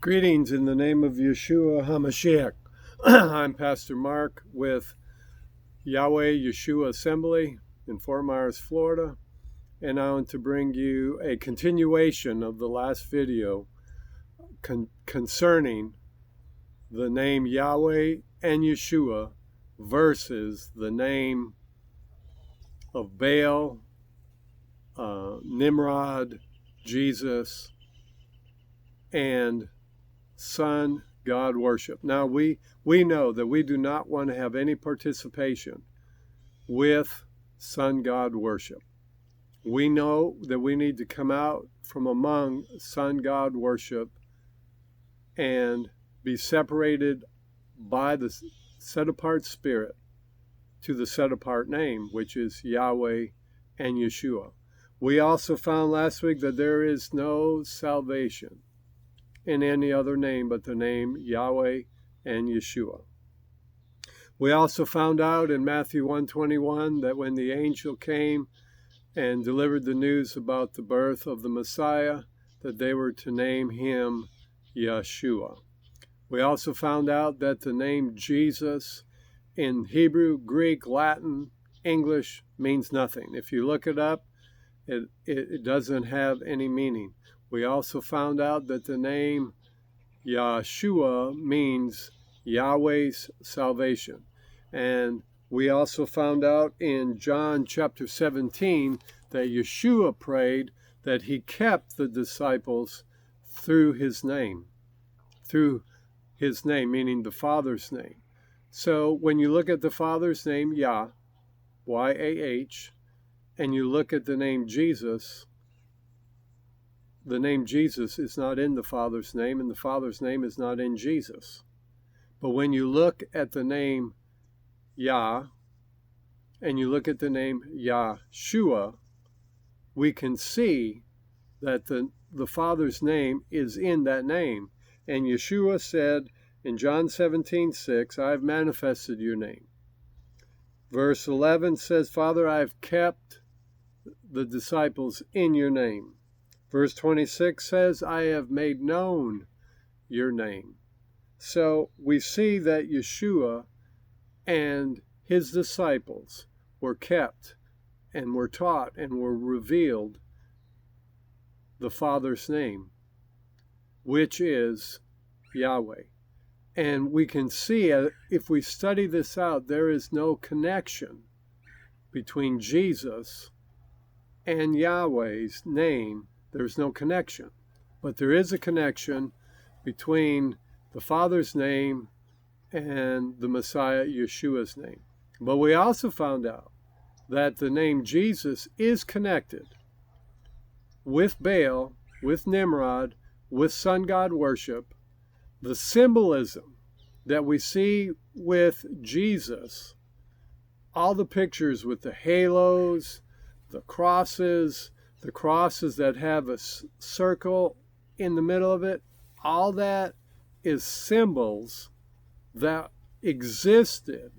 Greetings in the name of Yeshua HaMashiach. I'm Pastor Mark with Yahweh Yeshua Assembly in Fort Myers, Florida, and I want to bring you a continuation of the last video concerning the name Yahweh and Yeshua versus the name of Baal, Nimrod, Jesus, and Son God worship. Now we know that we do not want to have any participation with Son God worship. We know that we need to come out from among Son God worship and be separated by the set apart spirit to the set apart name, which is Yahweh and Yeshua. We also found last week that there is no salvation in any other name but the name Yahweh and Yeshua. We also found out in Matthew 1:21 that when the angel came and delivered the news about the birth of the Messiah, that they were to name him Yeshua. We also found out that the name Jesus in Hebrew, Greek, Latin, English means nothing. If you look it up, it doesn't have any meaning. We also found out that the name Yahshua means Yahweh's salvation. And we also found out in John chapter 17 that Yeshua prayed that he kept the disciples through his name, meaning the Father's name. So when you look at the Father's name, Yah, Y-A-H, and you look at the name Jesus is not in the Father's name, and the Father's name is not in Jesus. But when you look at the name Yah, and you look at the name Yahshua, we can see that the Father's name is in that name. And Yeshua said in John 17:6, I have manifested your name. Verse 11 says, Father, I have kept the disciples in your name. Verse 26 says, I have made known your name. So we see that Yeshua and his disciples were kept and were taught and were revealed the Father's name, which is Yahweh. And we can see, if we study this out, there is no connection between Jesus and Yahweh's name. There's no connection, but there is a connection between the Father's name and the Messiah, Yeshua's name. But we also found out that the name Jesus is connected with Baal, with Nimrod, with sun god worship. The symbolism that we see with Jesus, all the pictures with the halos, the crosses that have a circle in the middle of it, all that is symbols that existed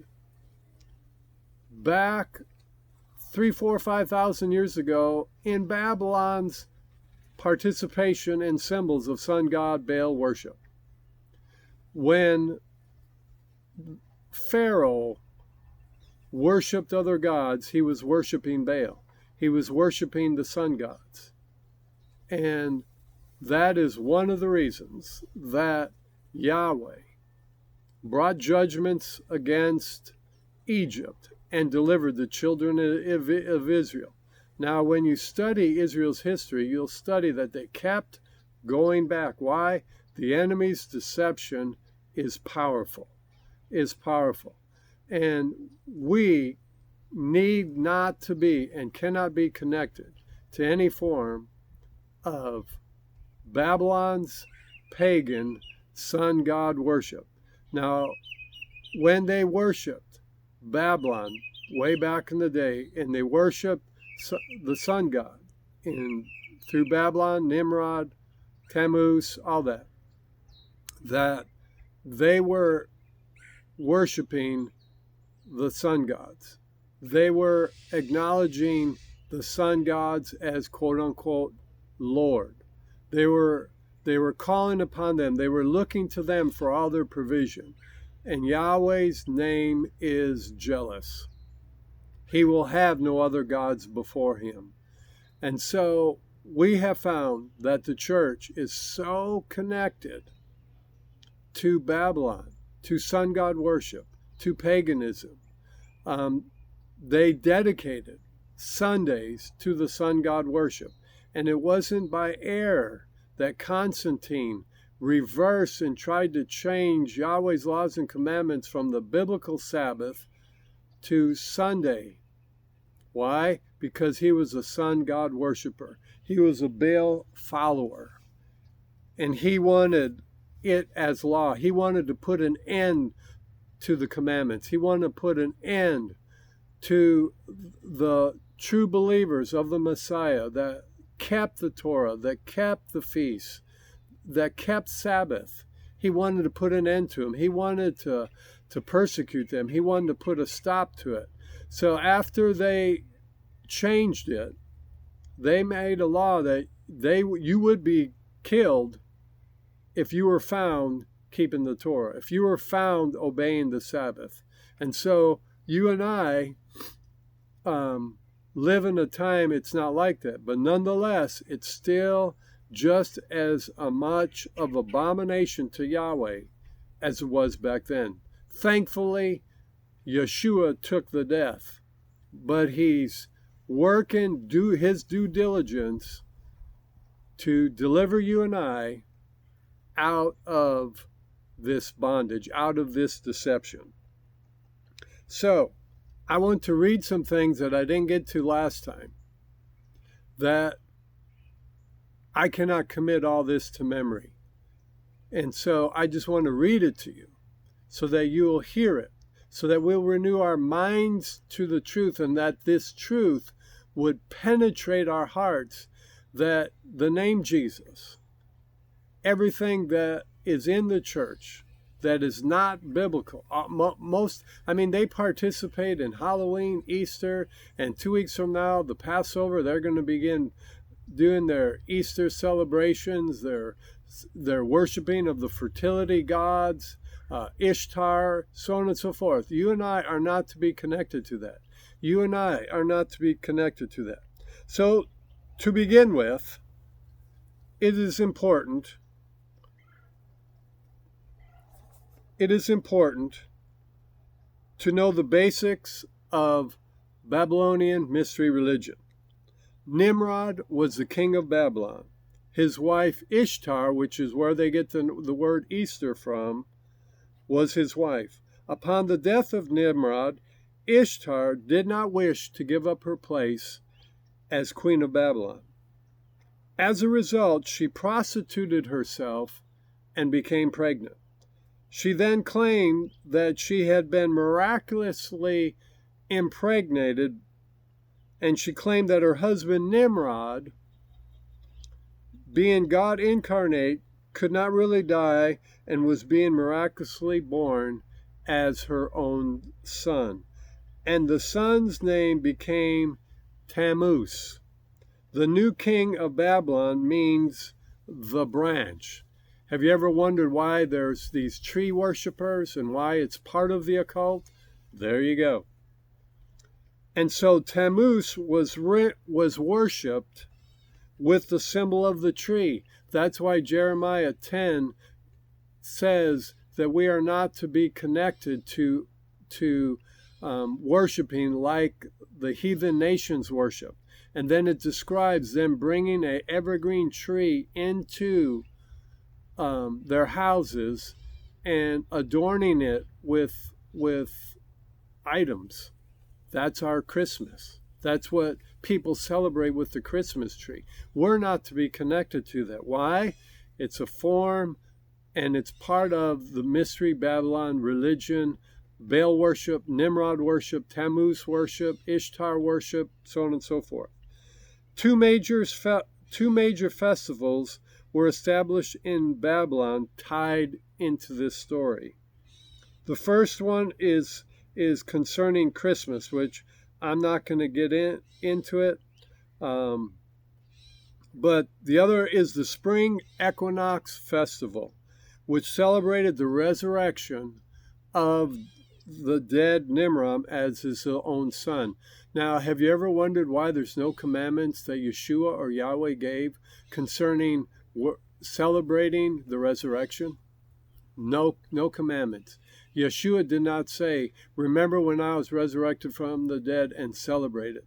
back 3,000, 4,000, 5,000 years ago in Babylon's participation in symbols of sun god Baal worship. When Pharaoh worshipped other gods, he was worshiping Baal. He was worshiping the sun gods. And that is one of the reasons that Yahweh brought judgments against Egypt and delivered the children of Israel. Now, when you study Israel's history, you'll study that they kept going back. Why? The enemy's deception is powerful, And we need not to be and cannot be connected to any form of Babylon's pagan sun god worship. Now, when they worshipped Babylon way back in the day, and they worshiped the sun god through Babylon, Nimrod, Tammuz, all that they were worshiping the sun gods. They were acknowledging the sun gods as quote-unquote Lord. They were They were calling upon them. They were looking to them for all their provision. And Yahweh's name is jealous. He will have no other gods before him. And so we have found that the church is so connected to Babylon, to sun god worship, to paganism. They dedicated Sundays to the sun god worship. And it wasn't by error that Constantine reversed and tried to change Yahweh's laws and commandments from the biblical Sabbath to Sunday. Why? Because he was a sun god worshiper. He was a Baal follower. And he wanted it as law. He wanted to put an end to the commandments. He wanted to put an end to the true believers of the Messiah that kept the Torah, that kept the feasts, that kept Sabbath. He wanted to put an end to them. He wanted to persecute them. He wanted to put a stop to it. So after they changed it, they made a law that you would be killed if you were found keeping the Torah, if you were found obeying the Sabbath. And so you and I live in a time it's not like that, but nonetheless, it's still just as much of abomination to Yahweh as it was back then. Thankfully, Yeshua took the death, but he's working his due diligence to deliver you and I out of this bondage, out of this deception. So, I want to read some things that I didn't get to last time, that I cannot commit all this to memory. And so I just want to read it to you so that you will hear it, so that we'll renew our minds to the truth, and that this truth would penetrate our hearts, that the name Jesus, everything that is in the church that is not biblical, they participate in Halloween, Easter, and 2 weeks from now, the Passover, they're going to begin doing their Easter celebrations, their worshiping of the fertility gods, Ishtar, so on and so forth. You and I are not to be connected to that. You and I are not to be connected to that. So, to begin with, it is important to know the basics of Babylonian mystery religion. Nimrod was the king of Babylon. His wife Ishtar, which is where they get the word Easter from, was his wife. Upon the death of Nimrod, Ishtar did not wish to give up her place as queen of Babylon. As a result, she prostituted herself and became pregnant. She then claimed that she had been miraculously impregnated, and she claimed that her husband Nimrod, being God incarnate, could not really die and was being miraculously born as her own son. And the son's name became Tammuz. The new king of Babylon means the branch. Have you ever wondered why there's these tree worshipers and why it's part of the occult? There you go. And so Tammuz was worshipped with the symbol of the tree. That's why Jeremiah 10 says that we are not to be connected to worshiping like the heathen nations worship. And then it describes them bringing an evergreen tree into their houses and adorning it with items. That's our Christmas. That's what people celebrate with the Christmas tree. We're not to be connected to that. Why? It's a form, and it's part of the mystery Babylon religion, Baal worship, Nimrod worship, Tammuz worship, Ishtar worship, so on and so forth. Two major festivals were established in Babylon tied into this story. The first one is concerning Christmas, which I'm not going to get into it. But the other is the Spring Equinox Festival, which celebrated the resurrection of the dead Nimrod as his own son. Now, have you ever wondered why there's no commandments that Yeshua or Yahweh gave concerning celebrating the resurrection? No commandments. Yeshua did not say, remember when I was resurrected from the dead, and celebrate it.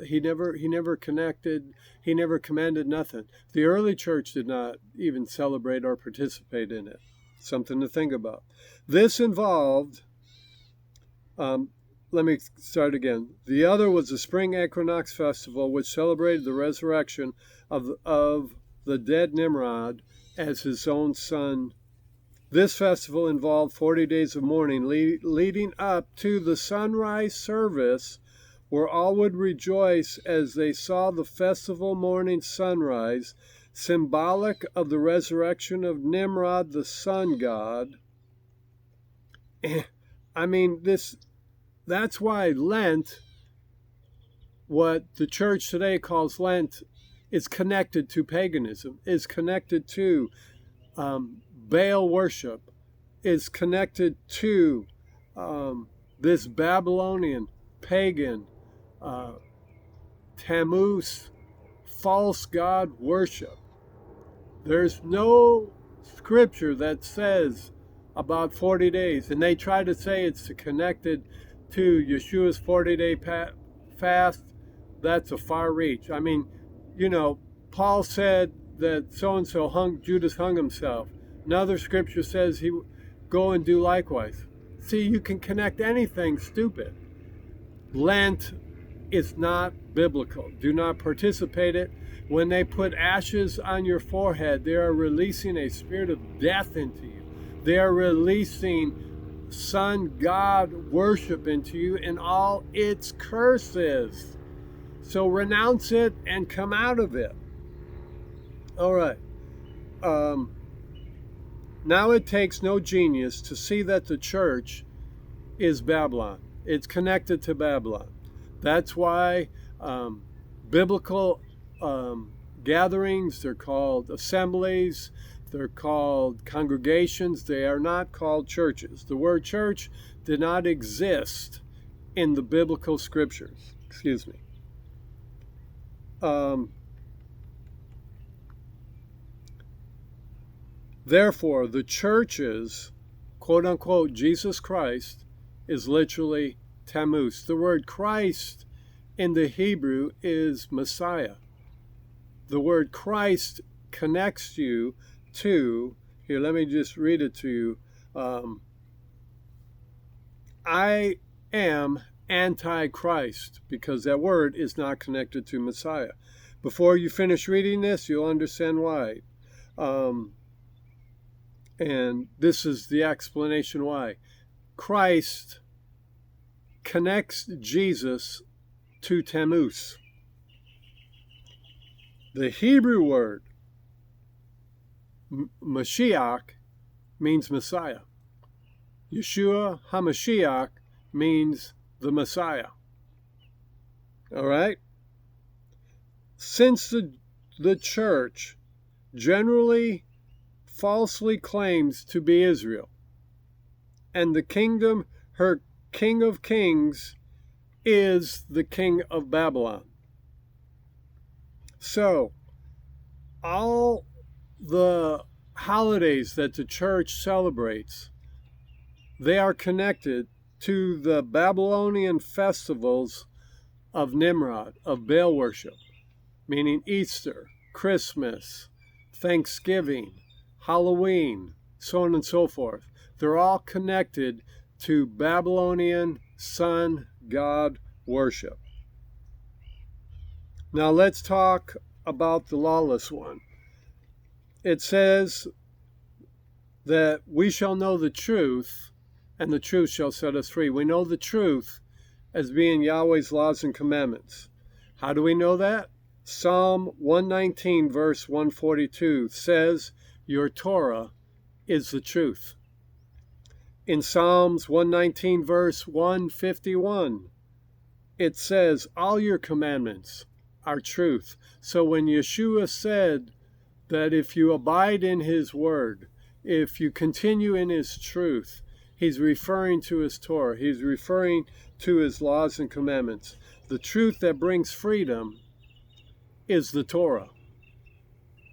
He never connected, he never commanded nothing. The early church did not even celebrate or participate in it. Something to think about. This involved, let me start again. The other was the Spring Equinox Festival, which celebrated the resurrection of the dead Nimrod as his own son. This festival involved 40 days of mourning leading up to the sunrise service, where all would rejoice as they saw the festival morning sunrise, symbolic of the resurrection of Nimrod, the sun god. I mean, that's why Lent, what the church today calls Lent, is connected to paganism, is connected to Baal worship, is connected to this Babylonian pagan Tammuz false god worship. There's no scripture that says about 40 days, and they try to say it's connected to Yeshua's 40-day fast. That's a far reach. I mean, Paul said that so-and-so Judas hung himself. Another scripture says he go and do likewise. See, you can connect anything stupid. Lent is not biblical. Do not participate in it. When they put ashes on your forehead, they are releasing a spirit of death into you. They are releasing sun god worship into you and all its curses. So renounce it and come out of it. All right. Now it takes no genius to see that the church is Babylon. It's connected to Babylon. That's why biblical gatherings, they're called assemblies, they're called congregations, they are not called churches. The word church did not exist in the biblical scriptures. Excuse me. Therefore, the church's, quote-unquote, Jesus Christ is literally Tammuz. The word Christ in the Hebrew is Messiah. The word Christ connects you to, here, let me just read it to you. I am Antichrist, because that word is not connected to Messiah. Before you finish reading this, you'll understand why. And this is the explanation why. Christ connects Jesus to Tammuz. The Hebrew word Mashiach means Messiah. Yeshua HaMashiach means the Messiah. All right? Since the church generally falsely claims to be Israel, and the kingdom, her King of Kings, is the king of Babylon. So, all the holidays that the church celebrates, they are connected to the Babylonian festivals of Nimrod, of Baal worship, meaning Easter, Christmas, Thanksgiving, Halloween, so on and so forth. They're all connected to Babylonian sun god worship. Now let's talk about the lawless one. It says that we shall know the truth, and the truth shall set us free. We know the truth as being Yahweh's laws and commandments. How do we know that? Psalm 119, verse 142 says, your Torah is the truth. In Psalms 119, verse 151, it says, all your commandments our truth. So when Yeshua said that if you abide in his word, if you continue in his truth, he's referring to his Torah. He's referring to his laws and commandments. The truth that brings freedom is the Torah.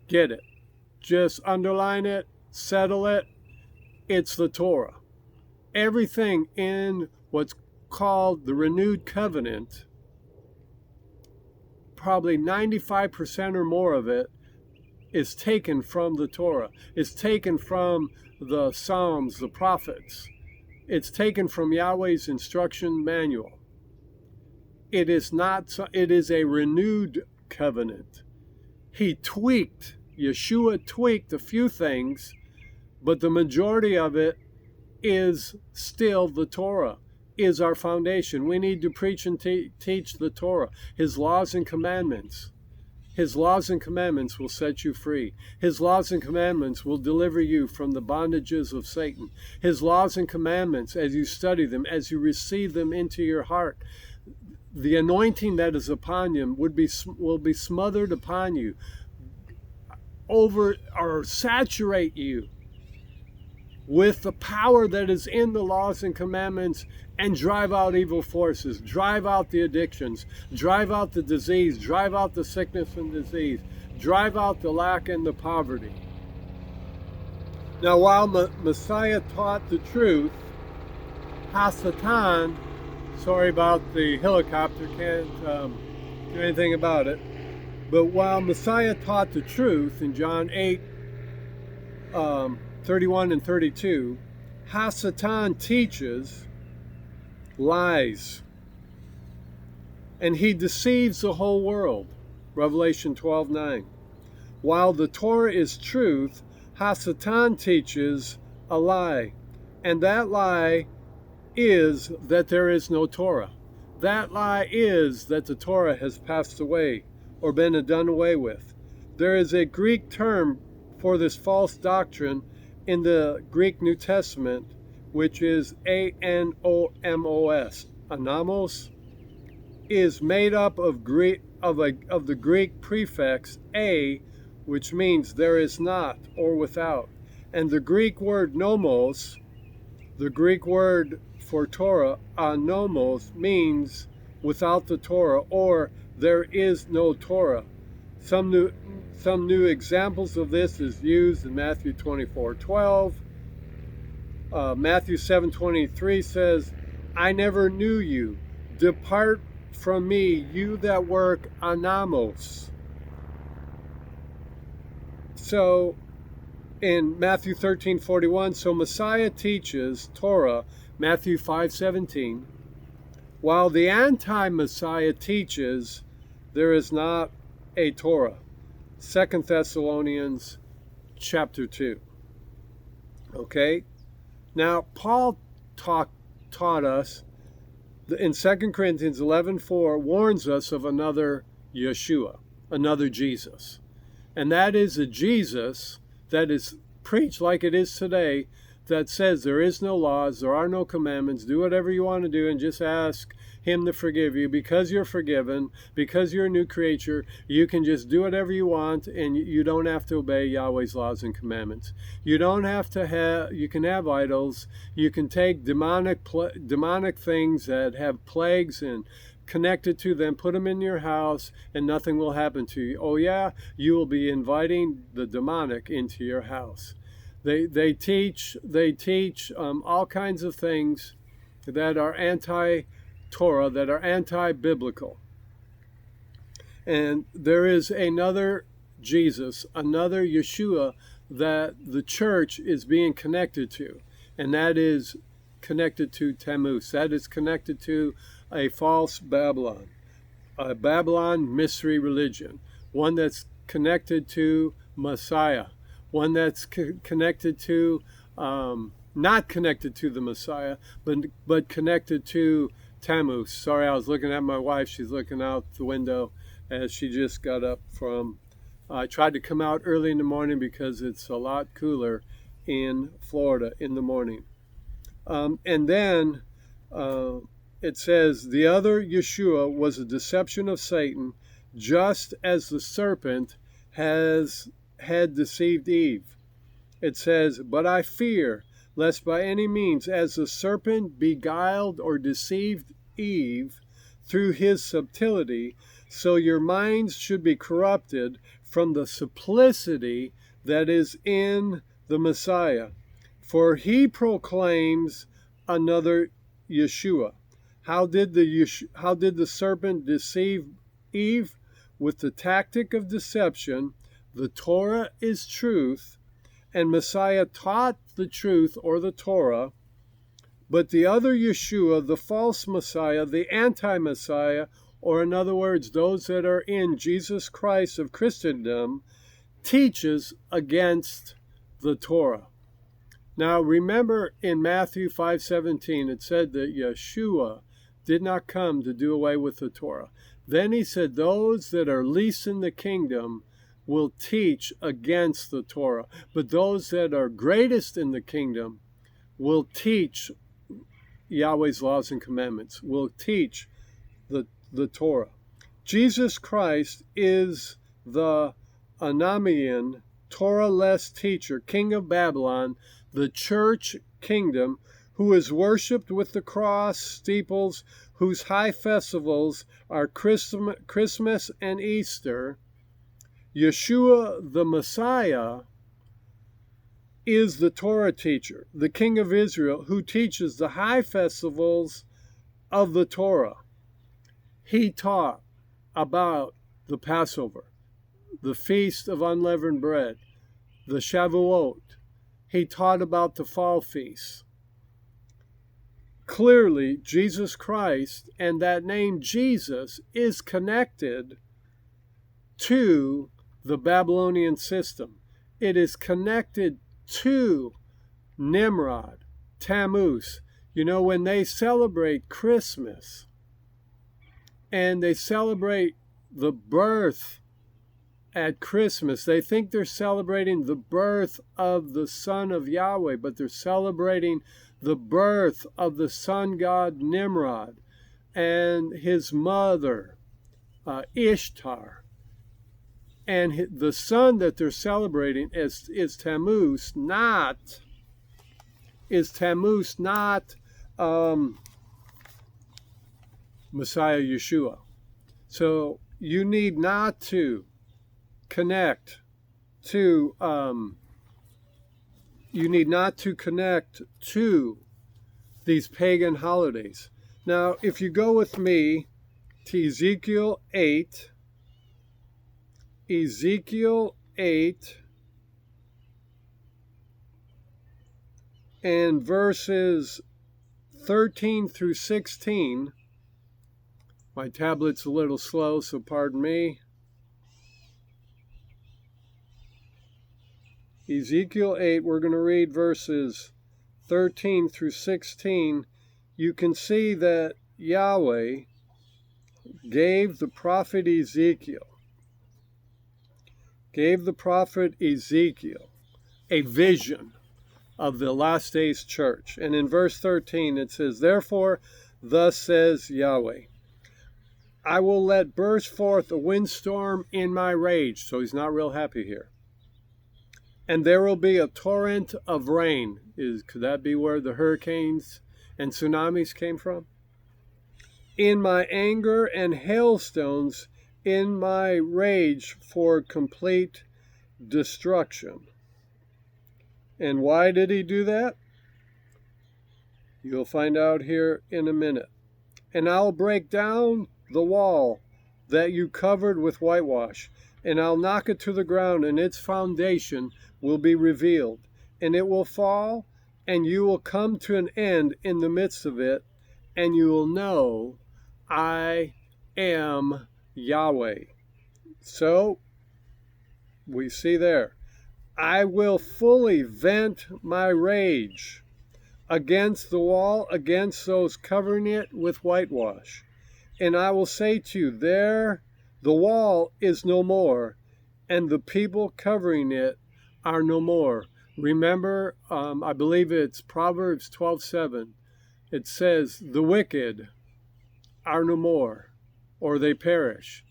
Get it. Just underline it, settle it. It's the Torah. Everything in what's called the renewed covenant, probably 95% or more of it, is taken from the Torah. It's taken from the Psalms, the prophets. It's taken from Yahweh's instruction manual. It is a renewed covenant. Yeshua tweaked a few things, but the majority of it is still the Torah, is our foundation. We need to preach and teach the Torah, his laws and commandments. His laws and commandments will set you free. His laws and commandments will deliver you from the bondages of Satan. His laws and commandments, as you study them, as you receive them into your heart, the anointing that is upon you will be smothered upon you, saturate you with the power that is in the laws and commandments, and drive out evil forces, drive out the addictions, drive out the disease, drive out the sickness and disease, drive out the lack and the poverty. Now, while Messiah taught the truth, Hasatan, sorry about the helicopter, can't do anything about it, but while Messiah taught the truth in John 8, 31 and 32, Hasatan teaches lies, and he deceives the whole world. Revelation 12:9. While the Torah is truth, Hasatan teaches a lie, and that lie is that there is no Torah. That lie is that the Torah has passed away or been done away with. There is a Greek term for this false doctrine in the Greek New Testament, which is anomos. Anamos is made up of the Greek prefix a, which means there is not or without. And the Greek word nomos, the Greek word for Torah, anomos, means without the Torah, or there is no Torah. Some new examples of this is used in Matthew 24:12. Matthew 7:23 says, I never knew you. Depart from me, you that work anamos. So in Matthew 13:41, so Messiah teaches Torah, Matthew 5:17, while the anti-Messiah teaches there is not a Torah. 2 Thessalonians chapter 2. Okay? Now, Paul taught us in 2 Corinthians 11:4 warns us of another Yeshua, another Jesus. And that is a Jesus that is preached like it is today, that says there is no laws, there are no commandments, do whatever you want to do and just ask him to forgive you. Because you're forgiven, because you're a new creature, you can just do whatever you want and you don't have to obey Yahweh's laws and commandments. You don't have to you can have idols, you can take demonic things that have plagues and connected to them, put them in your house, and nothing will happen to you. Oh yeah, you will be inviting the demonic into your house. They teach all kinds of things that are anti-Torah, that are anti-biblical. And there is another Jesus, another Yeshua that the church is being connected to, and that is connected to Tammuz. That is connected to a false Babylon, a Babylon mystery religion, one that's connected to Messiah, one that's connected to, not connected to the Messiah, but connected to Tammuz. Sorry, I was looking at my wife. She's looking out the window as she just got up from, I tried to come out early in the morning because it's a lot cooler in Florida in the morning. And then it says, the other Yeshua was a deception of Satan just as the serpent had deceived Eve. It says, but I fear, lest by any means, as the serpent beguiled or deceived Eve through his subtlety, so your minds should be corrupted from the simplicity that is in the Messiah. For he proclaims another Yeshua. How did the serpent deceive Eve? With the tactic of deception. The Torah is truth, and Messiah taught the truth, or the Torah. But the other Yeshua, the false Messiah, the anti-Messiah, or in other words, those that are in Jesus Christ of Christendom, teaches against the Torah. Now remember in Matthew 5:17, it said that Yeshua did not come to do away with the Torah. Then he said those that are least in the kingdom will teach against the Torah. But those that are greatest in the kingdom will teach Yahweh's laws and commandments, will teach the Torah. Jesus Christ is the Anamian, Torah-less teacher, king of Babylon, the church kingdom, who is worshipped with the cross, steeples, whose high festivals are Christmas and Easter. Yeshua, the Messiah, is the Torah teacher, the king of Israel, who teaches the high festivals of the Torah. He taught about the Passover, the Feast of Unleavened Bread, the Shavuot. He taught about the fall feasts. Clearly, Jesus Christ and that name Jesus is connected to the Babylonian system. It is connected to Nimrod, Tammuz. You know, when they celebrate Christmas and they celebrate the birth at Christmas, they think they're celebrating the birth of the Son of Yahweh, but they're celebrating the birth of the sun god Nimrod and his mother, Ishtar. And the son that they're celebrating is Tammuz, not Messiah Yeshua. So you need not to connect to these pagan holidays. Now, if you go with me to Ezekiel 8 and verses 13 through 16, my tablet's a little slow, so pardon me. Ezekiel 8, we're going to read verses 13 through 16. You can see that Yahweh gave the prophet Ezekiel a vision of the last days church. And in verse 13 it says, therefore, thus says Yahweh, I will let burst forth a windstorm in my rage. So he's not real happy here. And there will be a torrent of rain. Could that be where the hurricanes and tsunamis came from? In my anger, and hailstones in my rage for complete destruction. And why did he do that? You'll find out here in a minute. And I'll break down the wall that you covered with whitewash, and I'll knock it to the ground, and its foundation will be revealed, and it will fall, and you will come to an end in the midst of it, and you will know I am Yahweh. So, we see there, I will fully vent my rage against the wall, against those covering it with whitewash. And I will say to you, there the wall is no more, and the people covering it are no more. Remember, I believe it's Proverbs 12:7. It says, the wicked are no more, or they perish.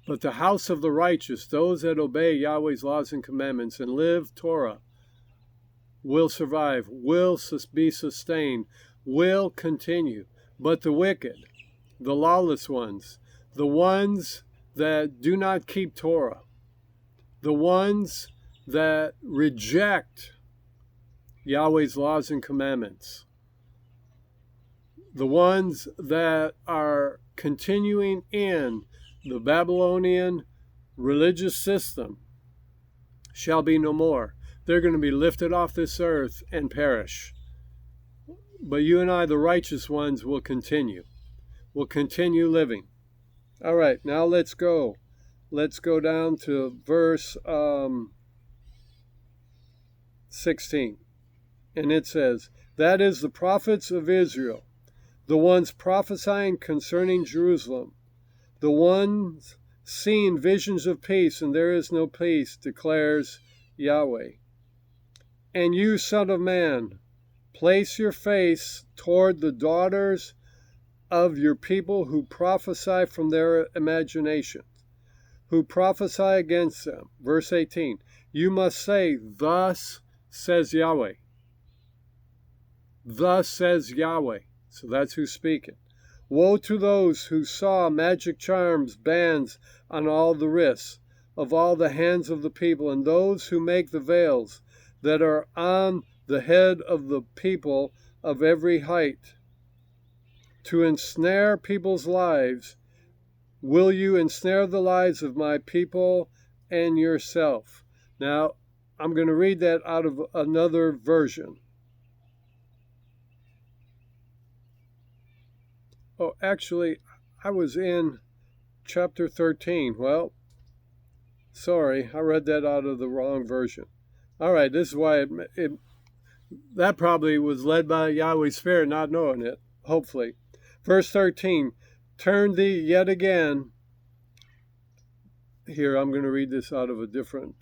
But the house of the righteous, those that obey Yahweh's laws and commandments and live Torah, will survive, will be sustained, will continue. But the wicked, the lawless ones, the ones that do not keep Torah, the ones that reject Yahweh's laws and commandments, the ones that are continuing in the Babylonian religious system, shall be no more. They're going to be lifted off this earth and perish. But you and I, the righteous ones, will continue living. All right, now let's go. Let's go down to verse 16. And it says, that is the prophets of Israel, the ones prophesying concerning Jerusalem, the ones seeing visions of peace, and there is no peace, declares Yahweh. And you, son of man, place your face toward the daughters of your people who prophesy from their imagination, who prophesy against them. Verse 18, you must say, thus says Yahweh. Thus says Yahweh. So that's who's speaking. Woe to those who saw magic charms, bands on all the wrists of all the hands of the people, and those who make the veils that are on the head of the people of every height, to ensnare people's lives. Will you ensnare the lives of my people and yourself? Now, I'm going to read that out of another version. Oh, actually, I was in chapter 13. Well, sorry, I read that out of the wrong version. All right, this is why that probably was led by Yahweh's Spirit, not knowing it, hopefully. Verse 13, turn thee yet again. Here, I'm going to read this out of a different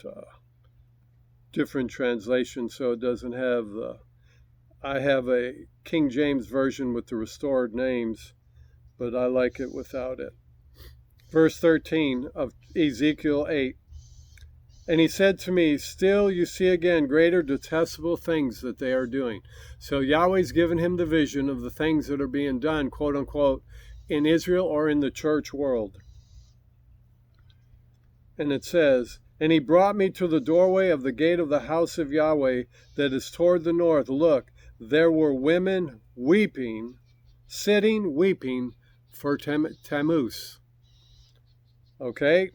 translation, so it doesn't have the... I have a King James version with the restored names, but I like it without it. Verse 13 of Ezekiel 8. And he said to me, still you see again greater detestable things that they are doing. So Yahweh's given him the vision of the things that are being done, quote unquote, in Israel or in the church world. And it says, and he brought me to the doorway of the gate of the house of Yahweh that is toward the north. Look, there were women weeping, sitting, weeping for Tammuz. Okay?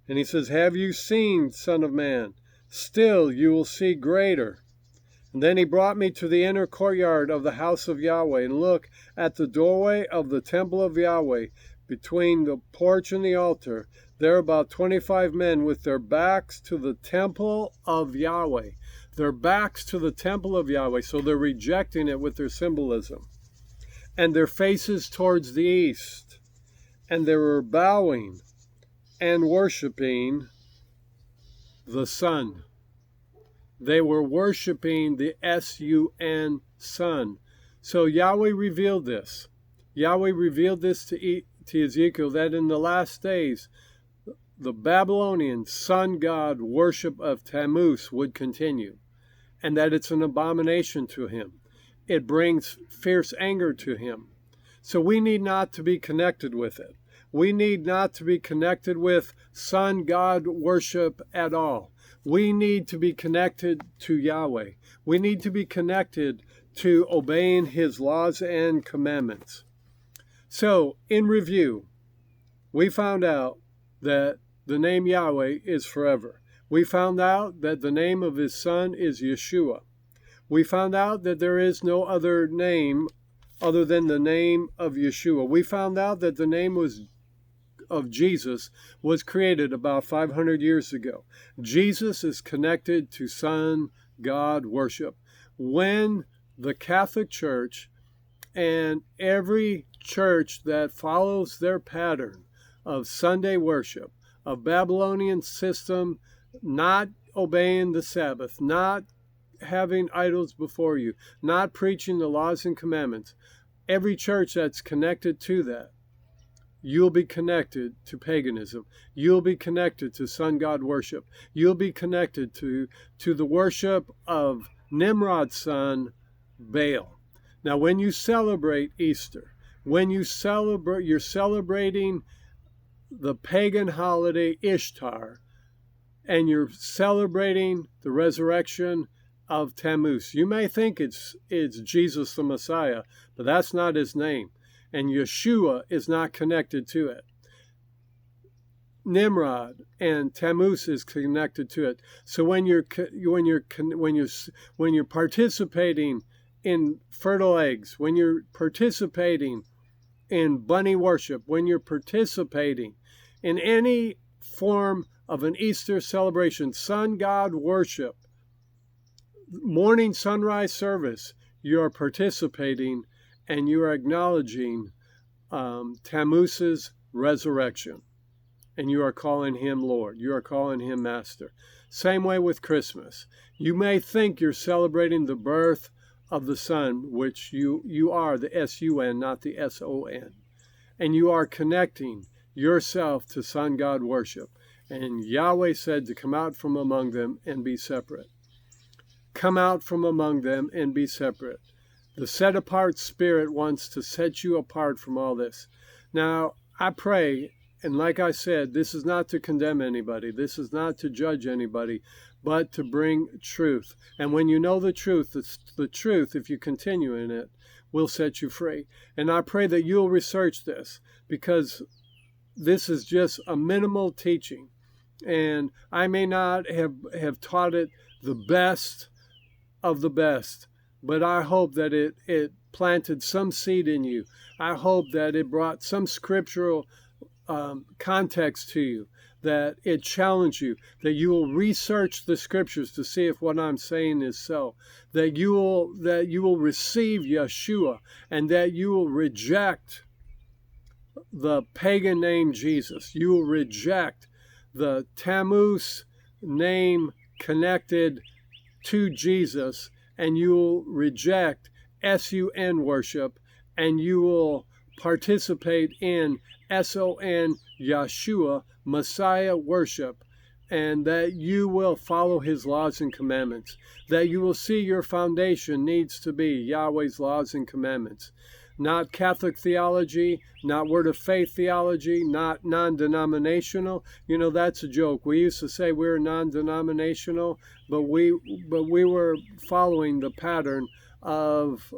And he says, have you seen, son of man? Still you will see greater. And then he brought me to the inner courtyard of the house of Yahweh. And look, at the doorway of the temple of Yahweh, between the porch and the altar, there are about 25 men with their backs to the temple of Yahweh. Their backs to the temple of Yahweh, so they're rejecting it with their symbolism. And their faces towards the east. And they were bowing and worshiping the sun. They were worshiping the S-U-N, sun. So Yahweh revealed this. Yahweh revealed this to Ezekiel, that in the last days, the Babylonian sun god worship of Tammuz would continue, and that it's an abomination to him. It brings fierce anger to him. So we need not to be connected with it. We need not to be connected with sun god worship at all. We need to be connected to Yahweh. We need to be connected to obeying his laws and commandments. So, in review, we found out that the name Yahweh is forever. We found out that the name of his son is Yeshua. We found out that there is no other name other than the name of Yeshua. We found out that the name of Jesus was created about 500 years ago. Jesus is connected to Son God worship. When the Catholic Church and every church that follows their pattern of Sunday worship, of Babylonian system, not obeying the Sabbath, not having idols before you, not preaching the laws and commandments, every church that's connected to that you'll be connected to paganism. You'll be connected to sun god worship. You'll be connected to the worship of Nimrod's son, Baal. Now, when you celebrate Easter, you're celebrating the pagan holiday Ishtar, and you're celebrating the resurrection of Tammuz. You may think it's Jesus the Messiah, but that's not his name. And Yahshua is not connected to it. Nimrod and Tammuz is connected to it. So when you're participating in fertile eggs, when you're participating in bunny worship, when you're participating in any form of an Easter celebration, sun god worship, morning sunrise service, you are participating and you are acknowledging Tammuz's resurrection. And you are calling him Lord. You are calling him Master. Same way with Christmas. You may think you're celebrating the birth of the Son, which you are, the S-U-N, not the S-O-N. And you are connecting yourself to sun god worship. And Yahweh said to come out from among them and be separate. Come out from among them and be separate. The set-apart spirit wants to set you apart from all this. Now, I pray, and like I said, this is not to condemn anybody. This is not to judge anybody, but to bring truth. And when you know the truth, the truth, if you continue in it, will set you free. And I pray that you'll research this, because this is just a minimal teaching. And I may not have taught it the best of the best, but I hope that it planted some seed in you. I hope that it brought some scriptural context to you, that it challenged you, that you will research the scriptures to see if what I'm saying is so, that you will receive Yahshua, and that you will reject the pagan name Jesus. You will reject the Tammuz name connected to Jesus, and you will reject S-U-N worship, and you will participate in S-O-N, Yahshua, Messiah worship, and that you will follow his laws and commandments, that you will see your foundation needs to be Yahweh's laws and commandments. Not Catholic theology, not Word of Faith theology, not non-denominational. You know, that's a joke. We used to say we're non-denominational, but we were following the pattern of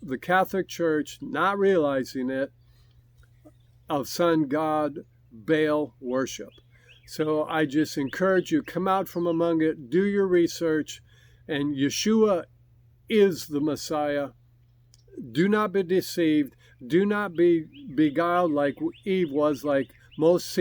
the Catholic Church, not realizing it, of sun god Baal worship. So I just encourage you, come out from among it, do your research, and Yahshua is the Messiah. Do not be deceived. Do not be beguiled like Eve was. Like most